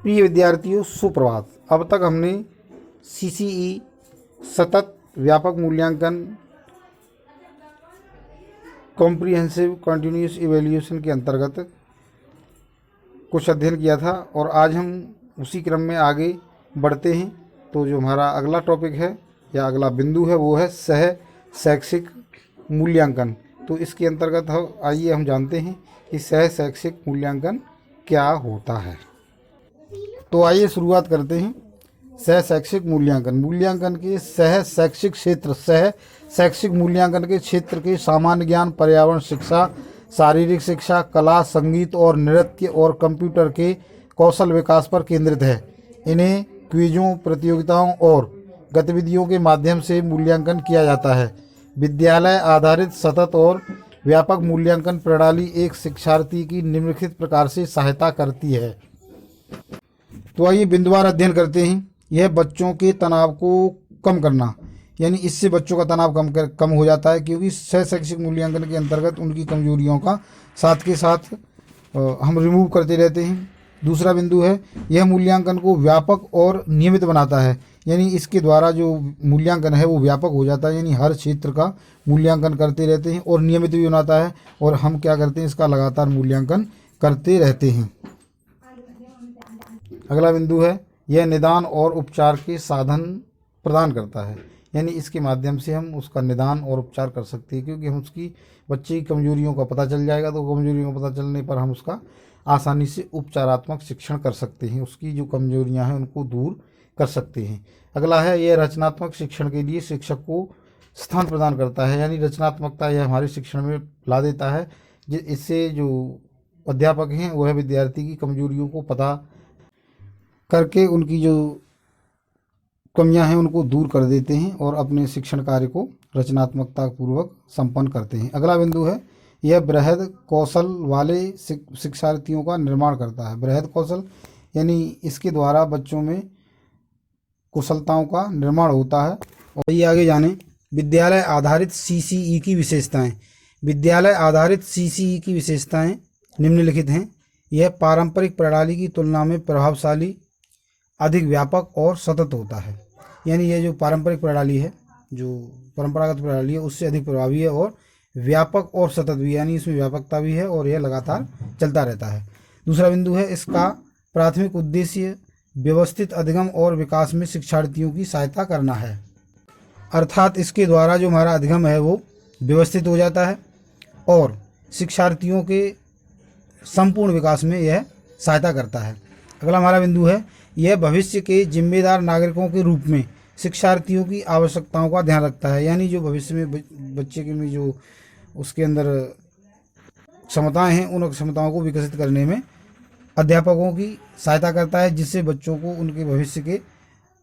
प्रिय विद्यार्थियों, सुप्रभात। अब तक हमने सीसीई सतत व्यापक मूल्यांकन कॉम्प्रिहेंसिव कंटिन्यूस इवैल्यूएशन के अंतर्गत कुछ अध्ययन किया था और आज हम उसी क्रम में आगे बढ़ते हैं। तो जो हमारा अगला टॉपिक है या अगला बिंदु है वो है सह शैक्षिक मूल्यांकन। तो इसके अंतर्गत आइए हम जानते हैं कि सह शैक्षिक मूल्यांकन क्या होता है। तो आइए शुरुआत करते हैं। सह शैक्षिक मूल्यांकन मूल्यांकन के सह शैक्षिक क्षेत्र सह शैक्षिक मूल्यांकन के क्षेत्र के सामान्य ज्ञान, पर्यावरण शिक्षा, शारीरिक शिक्षा, कला, संगीत और नृत्य और कंप्यूटर के कौशल विकास पर केंद्रित है। इन्हें क्विजों, प्रतियोगिताओं और गतिविधियों के माध्यम से मूल्यांकन किया जाता है। विद्यालय आधारित सतत और व्यापक मूल्यांकन प्रणाली एक शिक्षार्थी की निम्नलिखित प्रकार से सहायता करती है। तो आइए बिंदुवार अध्ययन करते हैं। यह बच्चों के तनाव को कम करना, यानी इससे बच्चों का तनाव कम हो जाता है, क्योंकि सह शैक्षिक मूल्यांकन के अंतर्गत उनकी कमजोरियों का साथ के साथ हम रिमूव करते रहते हैं। दूसरा बिंदु है, यह मूल्यांकन को व्यापक और नियमित बनाता है, यानी इसके द्वारा जो मूल्यांकन है वो व्यापक हो जाता है, यानी हर क्षेत्र का मूल्यांकन करते रहते हैं और नियमित भी बनाता है और हम क्या करते हैं, इसका लगातार मूल्यांकन करते रहते हैं। अगला बिंदु है, यह निदान और उपचार के साधन प्रदान करता है, यानी इसके माध्यम से हम उसका निदान और उपचार कर सकते हैं, क्योंकि हम उसकी बच्चे की कमजोरियों का पता चल जाएगा तो कमजोरियों का पता चलने पर हम उसका आसानी से उपचारात्मक शिक्षण कर सकते हैं, उसकी जो कमजोरियां हैं उनको दूर कर सकते हैं। अगला है, यह रचनात्मक शिक्षण के लिए शिक्षक को स्थान प्रदान करता है, यानी रचनात्मकता यह हमारे शिक्षण में ला देता है। इससे जो अध्यापक हैं वह विद्यार्थी की कमजोरियों को पता करके उनकी जो कमियां हैं उनको दूर कर देते हैं और अपने शिक्षण कार्य को रचनात्मकता पूर्वक संपन्न करते हैं। अगला बिंदु है, यह बृहद कौशल वाले शिक्षार्थियों का निर्माण करता है। बृहद कौशल यानी इसके द्वारा बच्चों में कुशलताओं का निर्माण होता है। और ये आगे जाने विद्यालय आधारित सीसीई की विशेषताएं। विद्यालय आधारित सीसीई की विशेषताएं निम्नलिखित हैं। यह पारंपरिक प्रणाली की तुलना में प्रभावशाली, अधिक व्यापक और सतत होता है, यानी यह जो पारंपरिक प्रणाली है, जो परंपरागत प्रणाली है, उससे अधिक प्रभावी है और व्यापक और सतत भी, यानी इसमें व्यापकता भी है और यह लगातार चलता रहता है। दूसरा बिंदु है, इसका प्राथमिक उद्देश्य व्यवस्थित अधिगम और विकास में शिक्षार्थियों की सहायता करना है, अर्थात इसके द्वारा जो हमारा अधिगम है वो व्यवस्थित हो जाता है और शिक्षार्थियों के संपूर्ण विकास में यह सहायता करता है। अगला हमारा बिंदु है, यह भविष्य के जिम्मेदार नागरिकों के रूप में शिक्षार्थियों की आवश्यकताओं का ध्यान रखता है, यानी जो भविष्य में बच्चे के में जो उसके अंदर क्षमताएं हैं उन क्षमताओं को विकसित करने में अध्यापकों की सहायता करता है, जिससे बच्चों को उनके भविष्य के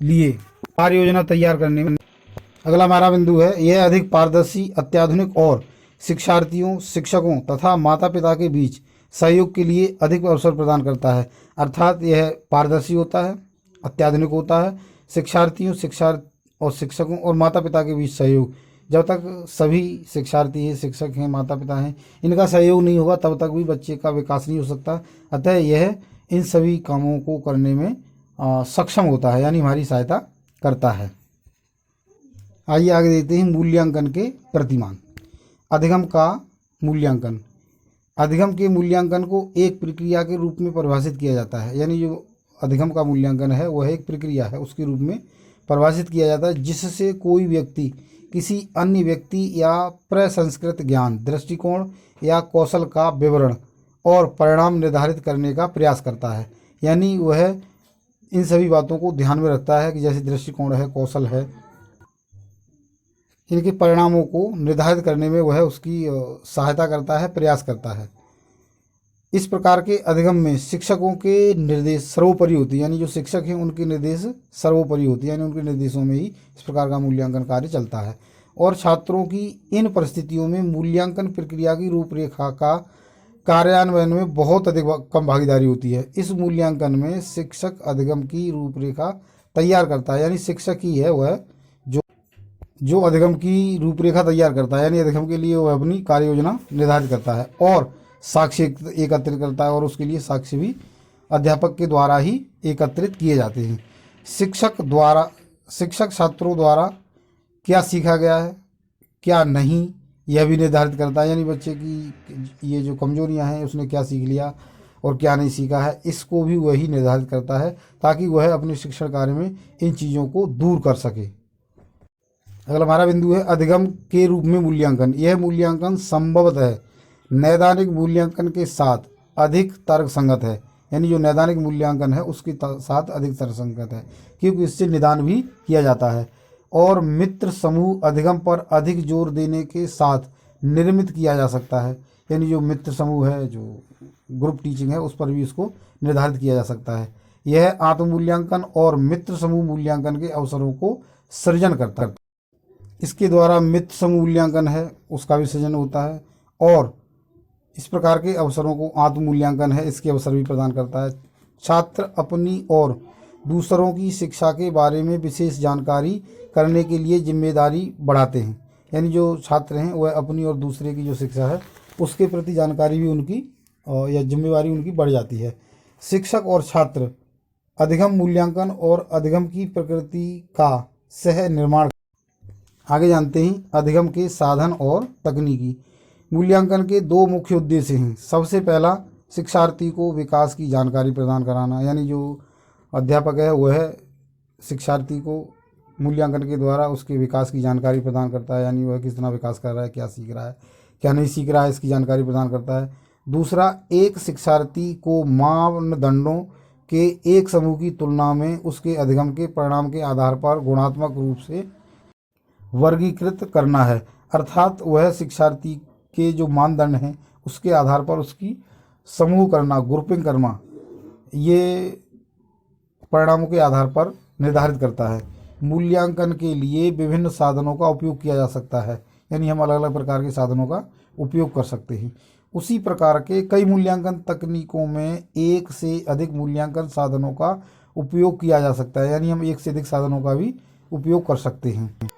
लिए कार्य योजना तैयार करने में। अगला हमारा बिंदु है, यह अधिक पारदर्शी, अत्याधुनिक और शिक्षार्थियों, शिक्षकों तथा माता पिता के बीच सहयोग के लिए अधिक अवसर प्रदान करता है, अर्थात यह पारदर्शी होता है, अत्याधुनिक होता है। शिक्षार्थियों, शिक्षकों और माता पिता के बीच सहयोग, जब तक सभी शिक्षार्थी हैं, शिक्षक हैं, माता पिता हैं, इनका सहयोग नहीं होगा तब तक भी बच्चे का विकास नहीं हो सकता। अतः यह इन सभी कामों को करने में सक्षम होता है, यानी हमारी सहायता करता है। आइए आगे देखते हैं मूल्यांकन के प्रतिमान। अधिगम का मूल्यांकन। अधिगम के मूल्यांकन को एक प्रक्रिया के रूप में परिभाषित किया जाता है, यानी जो अधिगम का मूल्यांकन है वह एक प्रक्रिया है, उसके रूप में परिभाषित किया जाता है, जिससे कोई व्यक्ति किसी अन्य व्यक्ति या प्रसंस्कृत ज्ञान, दृष्टिकोण या कौशल का विवरण और परिणाम निर्धारित करने का प्रयास करता है, यानी वह इन सभी बातों को ध्यान में रखता है कि जैसे दृष्टिकोण है, कौशल है, इनके परिणामों को निर्धारित करने में वह उसकी सहायता करता है, प्रयास करता है। इस प्रकार के अधिगम में शिक्षकों के निर्देश सर्वोपरि होते हैं, यानी जो शिक्षक हैं उनके निर्देश सर्वोपरि होते हैं, यानी उनके निर्देशों में ही इस प्रकार का मूल्यांकन कार्य चलता है। और छात्रों की इन परिस्थितियों में मूल्यांकन प्रक्रिया की रूपरेखा का कार्यान्वयन में बहुत अधिक कम भागीदारी होती है। इस मूल्यांकन में शिक्षक अधिगम की रूपरेखा तैयार करता है, यानी शिक्षक ही है वह जो अधिगम की रूपरेखा तैयार करता है, यानी अधिगम के लिए वह अपनी कार्य योजना निर्धारित करता है और साक्ष्य एकत्रित करता है और उसके लिए साक्ष्य भी अध्यापक के द्वारा ही एकत्रित किए जाते हैं। शिक्षक छात्रों द्वारा क्या सीखा गया है, क्या नहीं, यह भी निर्धारित करता है। यानी बच्चे की ये जो कमजोरियां हैं उसने क्या सीख लिया और क्या नहीं सीखा है, इसको भी वही निर्धारित करता है, ताकि वह अपने शिक्षण कार्य में इन चीज़ों को दूर कर सके। अगला हमारा बिंदु है अधिगम के रूप में मूल्यांकन। यह मूल्यांकन संभवतः नैदानिक मूल्यांकन के साथ अधिक तर्कसंगत है। यानी जो नैदानिक मूल्यांकन है उसके साथ अधिक तर्कसंगत है, क्योंकि इससे निदान भी किया जाता है। और मित्र समूह अधिगम पर अधिक जोर देने के साथ निर्मित किया जा सकता है। यानी जो मित्र समूह है, जो ग्रुप टीचिंग है, उस पर भी इसको निर्धारित किया जा सकता है। यह आत्म मूल्यांकन और मित्र समूह मूल्यांकन के अवसरों को सृजन करता है। इसके द्वारा मित्र समूह मूल्यांकन है उसका भी सृजन होता है, और इस प्रकार के अवसरों को आत्म मूल्यांकन है इसके अवसर भी प्रदान करता है। छात्र अपनी और दूसरों की शिक्षा के बारे में विशेष जानकारी करने के लिए जिम्मेदारी बढ़ाते हैं। यानी जो छात्र हैं वह अपनी और दूसरे की जो शिक्षा है उसके प्रति जानकारी भी उनकी या जिम्मेवारी उनकी बढ़ जाती है। शिक्षक और छात्र अधिगम मूल्यांकन और अधिगम की प्रकृति का सह निर्माण। आगे जानते हैं अधिगम के साधन और तकनीकी। मूल्यांकन के दो मुख्य उद्देश्य हैं। सबसे पहला, शिक्षार्थी को विकास की जानकारी प्रदान कराना। यानी जो अध्यापक है वह शिक्षार्थी को मूल्यांकन के द्वारा उसके विकास की जानकारी प्रदान करता है। यानी वह कितना विकास कर रहा है, क्या सीख रहा है, क्या नहीं सीख रहा है, इसकी जानकारी प्रदान करता है। दूसरा, एक शिक्षार्थी को मानदंडों के एक समूह की तुलना में उसके अधिगम के परिणाम के आधार पर गुणात्मक रूप से वर्गीकृत करना है। अर्थात वह शिक्षार्थी के जो मानदंड हैं उसके आधार पर उसकी समूह करना, ग्रुपिंग करना, ये परिणामों के आधार पर निर्धारित करता है। मूल्यांकन के लिए विभिन्न साधनों का उपयोग किया जा सकता है। यानी हम अलग अलग प्रकार के साधनों का उपयोग कर सकते हैं। उसी प्रकार के कई मूल्यांकन तकनीकों में एक से अधिक मूल्यांकन साधनों का उपयोग किया जा सकता है। यानी हम एक से अधिक साधनों का भी उपयोग कर सकते हैं।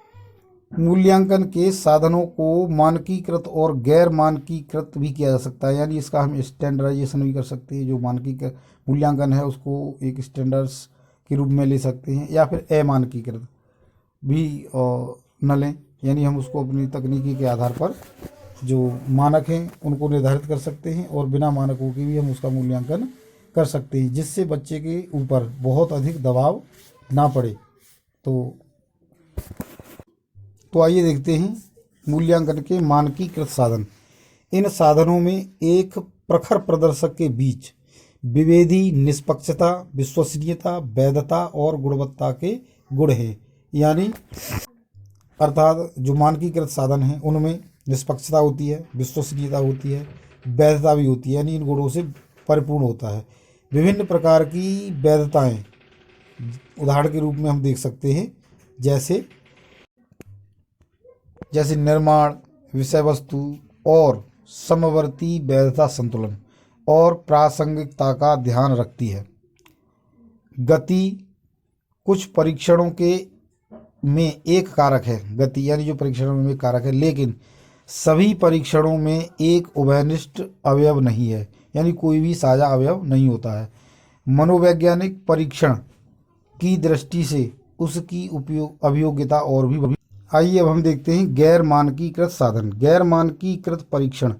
मूल्यांकन के साधनों को मानकीकृत और गैर मानकीकृत भी किया जा सकता है। यानी इसका हम स्टैंडर्डाइजेशन भी कर सकते हैं। जो मानकीकृत मूल्यांकन है उसको एक स्टैंडर्ड्स के रूप में ले सकते हैं, या फिर अमानकीकृत भी न लें। यानी हम उसको अपनी तकनीकी के आधार पर जो मानक हैं उनको निर्धारित कर सकते हैं, और बिना मानकों के भी हम उसका मूल्यांकन कर सकते हैं, जिससे बच्चे के ऊपर बहुत अधिक दबाव ना पड़े। तो आइए देखते हैं मूल्यांकन के मानकीकृत साधन। इन साधनों में एक प्रखर प्रदर्शक के बीच विभेदी निष्पक्षता, विश्वसनीयता, वैधता और गुणवत्ता के गुण हैं। यानी अर्थात जो मानकीकृत साधन हैं उनमें निष्पक्षता होती है, विश्वसनीयता होती है, वैधता भी होती है। यानी इन गुणों से परिपूर्ण होता है। विभिन्न प्रकार की वैधताएं उदाहरण के रूप में हम देख सकते हैं, जैसे निर्माण, विषय वस्तु और समवर्ती वैधता, संतुलन और प्रासंगिकता का ध्यान रखती है। गति कुछ परीक्षणों के में एक कारक है। गति यानी जो परीक्षणों में एक कारक है, लेकिन सभी परीक्षणों में एक उभयनिष्ठ अवयव नहीं है। यानी कोई भी साझा अवयव नहीं होता है। मनोवैज्ञानिक परीक्षण की दृष्टि से उसकी अभियोग्यता और भी। आइए अब हम देखते हैं गैर मानकीकृत साधन। गैर मानकीकृत परीक्षण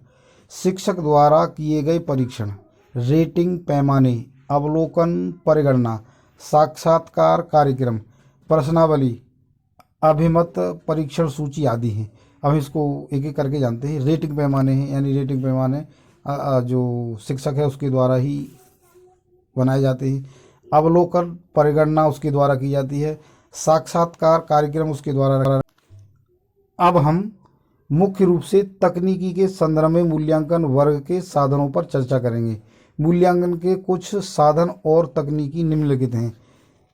शिक्षक द्वारा किए गए परीक्षण, रेटिंग पैमाने, अवलोकन परिगणना, साक्षात्कार कार्यक्रम, प्रश्नावली, अभिमत परीक्षण सूची आदि हैं। हम इसको एक एक करके जानते हैं। रेटिंग पैमाने हैं, यानी रेटिंग पैमाने जो शिक्षक है उसके द्वारा ही बनाए जाते हैं। अवलोकन परिगणना उसके द्वारा की जाती है। साक्षात्कार कार्यक्रम उसके द्वारा। अब हम मुख्य रूप से तकनीकी के संदर्भ में मूल्यांकन वर्ग के साधनों पर चर्चा करेंगे। मूल्यांकन के कुछ साधन और तकनीकी निम्नलिखित हैं।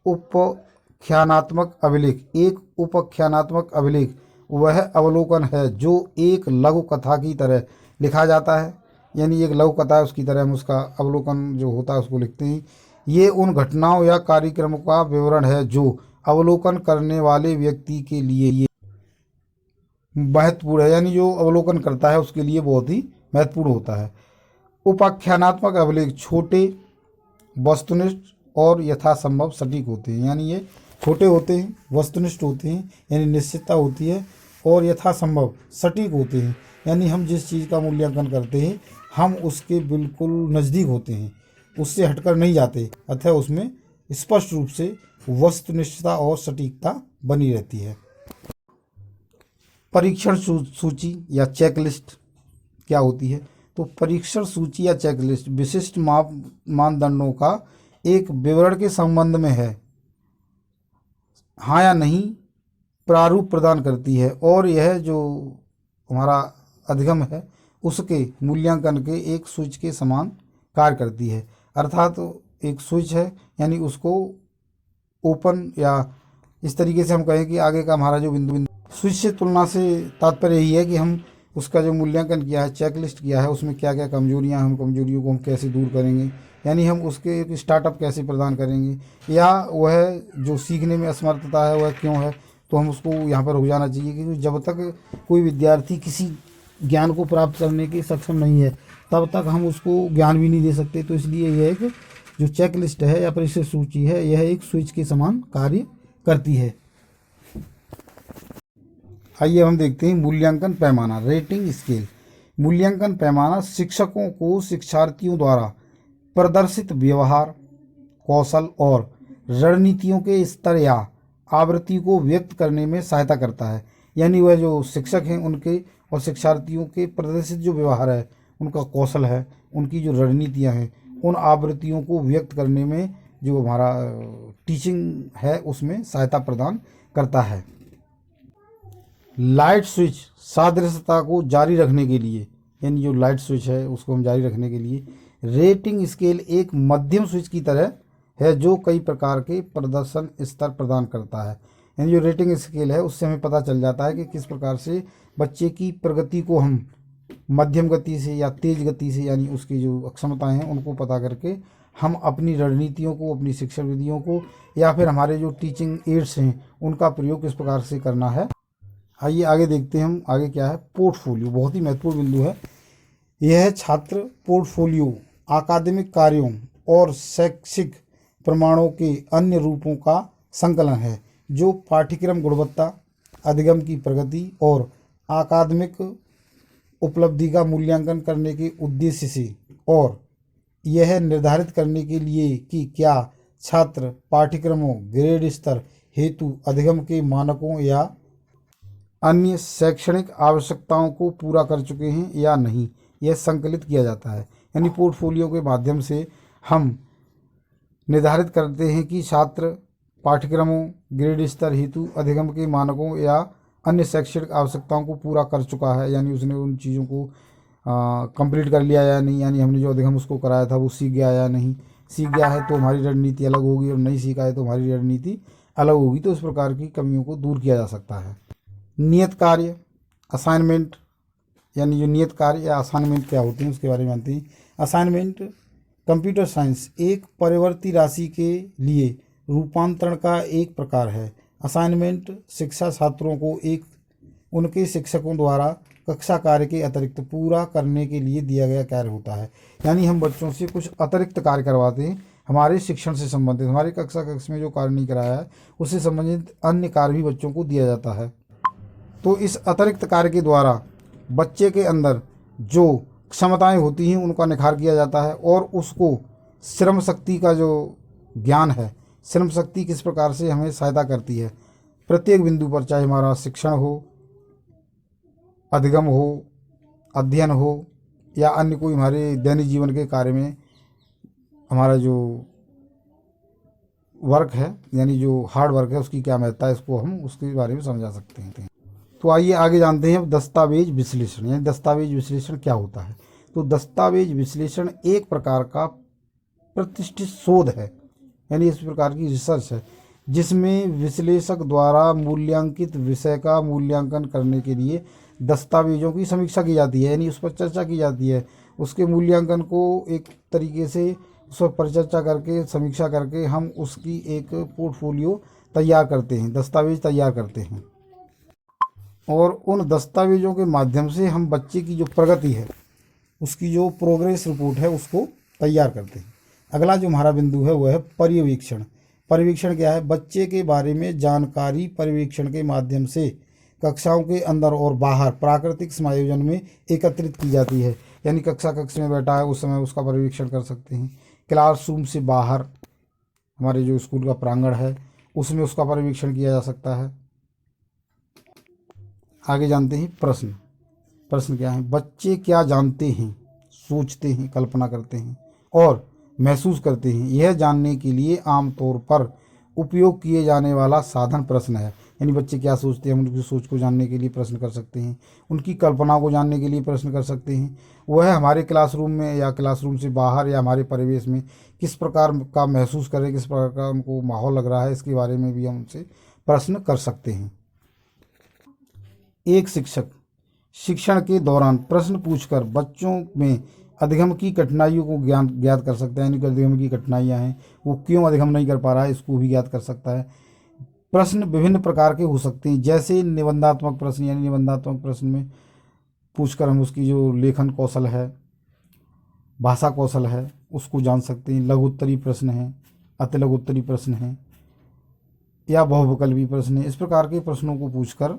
उपख्यानात्मक अभिलेख। एक उपख्यानात्मक अभिलेख वह अवलोकन है जो एक लघु कथा की तरह लिखा जाता है। यानी एक लघु कथा है उसकी तरह हम उसका अवलोकन जो होता है उसको लिखते हैं। ये उन घटनाओं या कार्यक्रमों का विवरण है जो अवलोकन करने वाले व्यक्ति के लिए महत्वपूर्ण है। यानी जो अवलोकन करता है उसके लिए बहुत ही महत्वपूर्ण होता है। उपाख्यानात्मक अभिलेख छोटे वस्तुनिष्ठ और यथासंभव सटीक होते हैं। यानी ये छोटे होते हैं, वस्तुनिष्ठ होते हैं यानी निश्चितता होती है, और यथासंभव सटीक होते हैं यानी हम जिस चीज़ का मूल्यांकन करते हैं हम उसके बिल्कुल नज़दीक होते हैं, उससे हटकर नहीं जाते, अतः उसमें स्पष्ट रूप से वस्तुनिष्ठता और सटीकता बनी रहती है। परीक्षण सूची या चेकलिस्ट क्या होती है? तो परीक्षण सूची या चेकलिस्ट विशिष्ट मानदंडों का एक विवरण के संबंध में है, हाँ या नहीं प्रारूप प्रदान करती है, और यह जो हमारा अधिगम है उसके मूल्यांकन के एक स्विच के समान कार्य करती है। अर्थात एक स्विच है यानी उसको ओपन, या इस तरीके से हम कहें कि आगे का हमारा जो बिंदु स्विच से तुलना से तात्पर्य यही है कि हम उसका जो मूल्यांकन किया है, चेकलिस्ट किया है, उसमें क्या क्या कमजोरियां, हम कमजोरियों को हम कैसे दूर करेंगे, यानी हम उसके एक स्टार्टअप कैसे प्रदान करेंगे, या वह जो सीखने में असमर्थता है वह क्यों है, तो हम उसको यहाँ पर रुक जाना चाहिए। क्योंकि जब तक कोई विद्यार्थी किसी ज्ञान को प्राप्त करने के सक्षम नहीं है तब तक हम उसको ज्ञान भी नहीं दे सकते। तो इसलिए यह एक जो चेकलिस्ट है या परीक्षण सूची है यह एक स्विच के समान कार्य करती है। आइए हम देखते हैं मूल्यांकन पैमाना, रेटिंग स्केल। मूल्यांकन पैमाना शिक्षकों को शिक्षार्थियों द्वारा प्रदर्शित व्यवहार, कौशल और रणनीतियों के स्तर या आवृत्ति को व्यक्त करने में सहायता करता है। यानी वह जो शिक्षक हैं उनके और शिक्षार्थियों के प्रदर्शित जो व्यवहार है, उनका कौशल है, उनकी जो रणनीतियाँ हैं, उन आवृत्तियों को व्यक्त करने में जो हमारा टीचिंग है उसमें सहायता प्रदान करता है। लाइट स्विच सादृश्यता को जारी रखने के लिए, यानी जो लाइट स्विच है उसको हम जारी रखने के लिए, रेटिंग स्केल एक मध्यम स्विच की तरह है जो कई प्रकार के प्रदर्शन स्तर प्रदान करता है। यानी जो रेटिंग स्केल है उससे हमें पता चल जाता है कि किस प्रकार से बच्चे की प्रगति को हम मध्यम गति से या तेज गति से, यानी उसकी जो अक्षमताएं हैं उनको पता करके हम अपनी रणनीतियों को, अपनी शिक्षण विधियों को, या फिर हमारे जो टीचिंग एड्स हैं उनका प्रयोग किस प्रकार से करना है। आइए आगे देखते हैं हम, आगे क्या है, पोर्टफोलियो। बहुत ही महत्वपूर्ण बिंदु है यह। छात्र पोर्टफोलियो अकादमिक कार्यों और शैक्षिक प्रमाणों के अन्य रूपों का संकलन है जो पाठ्यक्रम गुणवत्ता, अधिगम की प्रगति और अकादमिक उपलब्धि का मूल्यांकन करने के उद्देश्य से, और यह निर्धारित करने के लिए कि क्या छात्र पाठ्यक्रमों, ग्रेड स्तर हेतु अधिगम के मानकों या अन्य शैक्षणिक आवश्यकताओं को पूरा कर चुके हैं या नहीं, यह संकलित किया जाता है। यानी पोर्टफोलियो के माध्यम से हम निर्धारित करते हैं कि छात्र पाठ्यक्रमों, ग्रेड स्तर हेतु अधिगम के मानकों या अन्य शैक्षणिक आवश्यकताओं को पूरा कर चुका है, यानी उसने उन चीज़ों को कंप्लीट कर लिया या नहीं, यानी हमने जो अधिगम उसको कराया था वो सीख गया या नहीं। सीख गया है तो हमारी रणनीति अलग होगी, और नहीं सीखा है तो हमारी रणनीति अलग होगी। तो इस प्रकार की कमियों को दूर किया जा सकता है। नियत कार्य, असाइनमेंट, यानी जो नियत कार्य या असाइनमेंट क्या होते हैं उसके बारे में जानते हैं। असाइनमेंट कंप्यूटर साइंस एक परिवर्ती राशि के लिए रूपांतरण का एक प्रकार है। असाइनमेंट शिक्षा छात्रों को एक उनके शिक्षकों द्वारा कक्षा कार्य के अतिरिक्त पूरा करने के लिए दिया गया कार्य होता है। यानी हम बच्चों से कुछ अतिरिक्त कार्य करवाते हैं, हमारे शिक्षण से संबंधित, हमारे कक्षा में जो कार्य नहीं कराया है उससे संबंधित अन्य कार्य भी बच्चों को दिया जाता है। तो इस अतिरिक्त कार्य के द्वारा बच्चे के अंदर जो क्षमताएं होती हैं उनका निखार किया जाता है, और उसको श्रम शक्ति का जो ज्ञान है, श्रम शक्ति किस प्रकार से हमें सहायता करती है प्रत्येक बिंदु पर, चाहे हमारा शिक्षण हो, अधिगम हो, अध्ययन हो, या अन्य कोई हमारे दैनिक जीवन के कार्य में हमारा जो वर्क है, यानी जो हार्ड वर्क है उसकी क्या महत्ता है, इसको हम उसके बारे में समझा सकते हैं। तो आइए आगे जानते हैं अब दस्तावेज विश्लेषण। यानी दस्तावेज विश्लेषण क्या होता है। तो दस्तावेज विश्लेषण एक प्रकार का प्रतिष्ठित शोध है, यानी इस प्रकार की रिसर्च है जिसमें विश्लेषक द्वारा मूल्यांकित विषय का मूल्यांकन करने के लिए दस्तावेजों की समीक्षा की जाती है, यानी उस पर चर्चा की जाती है। उसके मूल्यांकन को एक तरीके से उस पर परिचर्चा करके, समीक्षा करके हम उसकी एक पोर्टफोलियो तैयार करते हैं, दस्तावेज तैयार करते हैं, और उन दस्तावेजों के माध्यम से हम बच्चे की जो प्रगति है, उसकी जो प्रोग्रेस रिपोर्ट है उसको तैयार करते हैं। अगला जो हमारा बिंदु है वह है पर्यवेक्षण। पर्यवेक्षण क्या है? बच्चे के बारे में जानकारी पर्यवेक्षण के माध्यम से कक्षाओं के अंदर और बाहर प्राकृतिक समायोजन में एकत्रित की जाती है। यानी कक्ष में बैठा है उस समय उसका पर्यवेक्षण कर सकते हैं। क्लासरूम से बाहर हमारे जो स्कूल का प्रांगण है उसमें उसका पर्यवेक्षण किया जा सकता है। आगे जानते हैं प्रश्न। प्रश्न क्या है? बच्चे क्या जानते हैं, सोचते हैं, कल्पना करते हैं और महसूस करते हैं, यह जानने के लिए आमतौर पर उपयोग किए जाने वाला साधन प्रश्न है। यानी बच्चे क्या सोचते हैं, हम उनकी सोच को जानने के लिए प्रश्न कर सकते हैं, उनकी कल्पना को जानने के लिए प्रश्न कर सकते हैं। वह हमारे क्लासरूम में या क्लासरूम से बाहर या हमारे परिवेश में किस प्रकार का महसूस करें, किस प्रकार का उनको माहौल लग रहा है, इसके बारे में भी हम उनसे प्रश्न कर सकते हैं। एक शिक्षक शिक्षण के दौरान प्रश्न पूछकर बच्चों में अधिगम की कठिनाइयों को ज्ञात कर सकता है। यानी अधिगम की कठिनाइयाँ हैं, वो क्यों अधिगम नहीं कर पा रहा है, इसको भी ज्ञात कर सकता है। प्रश्न विभिन्न प्रकार के हो सकते हैं, जैसे निबंधात्मक प्रश्न। यानी निबंधात्मक प्रश्न में पूछकर हम उसकी जो लेखन कौशल है, भाषा कौशल है, उसको जान सकते हैं। लघु उत्तरीय प्रश्न है, अति लघु उत्तरीय प्रश्न है या बहुविकल्पी प्रश्न है। इस प्रकार के प्रश्नों को पूछकर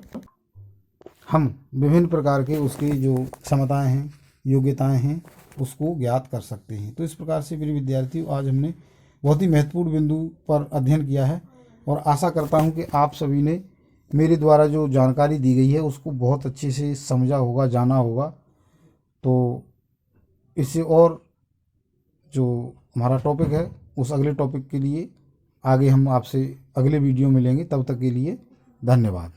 हम विभिन्न प्रकार के उसकी जो क्षमताएं हैं, योग्यताएं हैं, उसको ज्ञात कर सकते हैं। तो इस प्रकार से मेरे विद्यार्थियों, आज हमने बहुत ही महत्वपूर्ण बिंदु पर अध्ययन किया है और आशा करता हूं कि आप सभी ने मेरे द्वारा जो जानकारी दी गई है उसको बहुत अच्छे से समझा होगा, जाना होगा। तो इससे और जो हमारा टॉपिक है उस अगले टॉपिक के लिए आगे हम आपसे अगले वीडियो में मिलेंगे। तब तक के लिए धन्यवाद।